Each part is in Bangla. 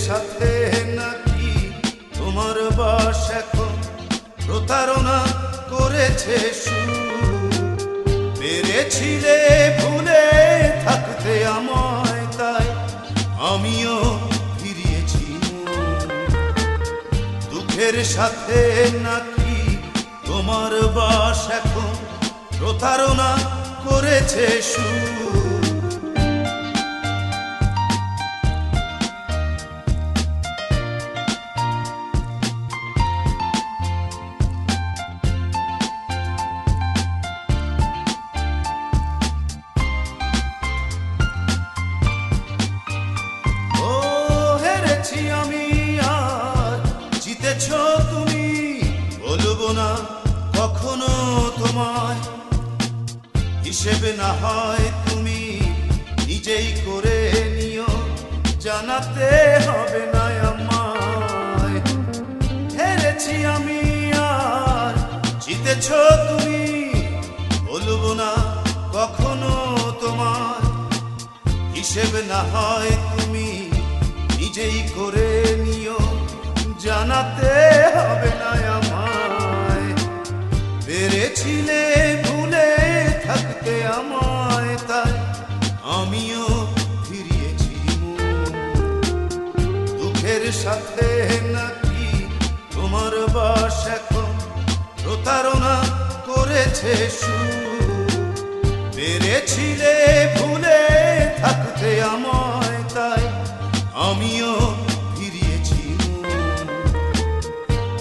সাথে নাকি তোমার বাস এখন প্রতারণা করেছে শুরু। পেরেছিলে ভুলে থাকতে আমায়, তাই আমিও ফিরিয়েছি। দুঃখের সাথে নাকি তোমার বাস এখন প্রতারণা করেছে শুরু। তুমি বলবো না কখনো তোমায়, হিসেবে না হয় তুমি নিজেই করে নিও, জানাতে হবে না আমায়। হেরেছি আমি আর জিতেছ তুমি, বলবো না কখনো তোমায়, হিসেবে না হয় তুমি নিজেই করে নিও, জানাতে হবে না আমায়। পেরেছিলে ভুলে থাকতে আমায়, তাই আমিও ফিরিয়েছি। দুঃখের সাথে নাকি তোমার বাস এখন প্রতারণা করেছে শুরু। পেরেছিলে ভুলে থাকতে আমায়, তাই আমিও ফিরিয়েছি।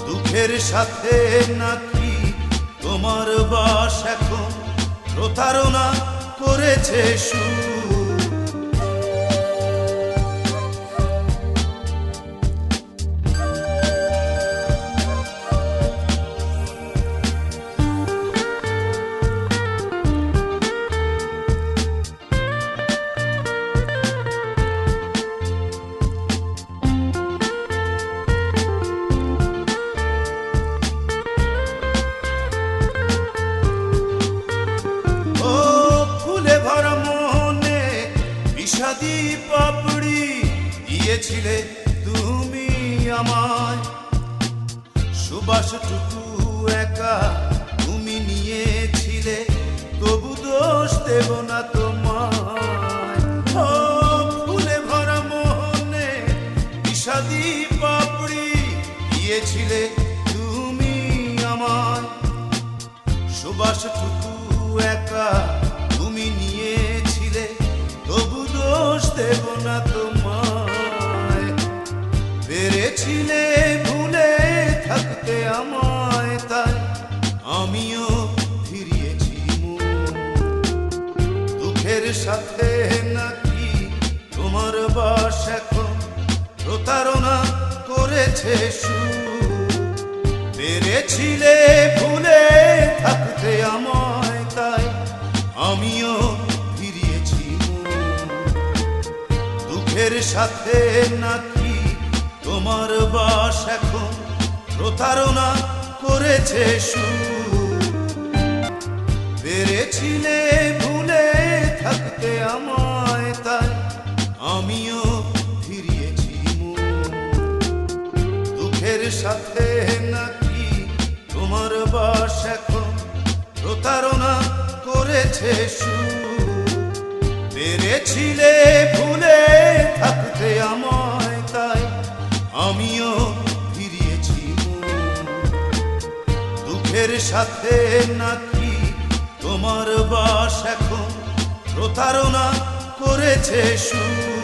দুঃখের সাথে নাকি তোমার বাস এখন প্রতারণা করেছে শুরু। বিষাদি পাপড়ি দিয়েছিলে তুমি আমায়, সুবাসটুকু একা তুমি নিয়েছিলে, তবু দোষ দেব না তোমায়। ফুলে ভরা মোহনে বিষাদি পাপড়ি দিয়েছিলে তুমি আমায়, সুবাসটুকু একা তুমি নিয়েছিলে, তবু দোষ দেব না তোমায়। পেরেছিলে ভুলে থাকতে আমায়, তাই আমিও ফিরিয়েছি। দুঃখের সাথে নাকি তোমার বাস এখন প্রতারণা করেছে শুরু। পেরেছিলে ভুলে থাকতে আমায়, তাই আমিও ফিরিয়েছি। দুঃখের সাথে নাকি তোমার বাস এখন প্রতারণা করেছে শুরু। পেরেছিলে ভুলে থাকতে আমায়, তাই আমিও ফিরিয়েছি। দুঃখের সাথে নাকি তোমার বাস এখন প্রতারণা করেছে শুরু। পেরেছিলে ভুলে থাকতে আমায়, তাই আমিও ফিরিয়েছি। দুঃখের সাথে নাকি তোমার বাস এখন প্রতারণা করেছে শুরু।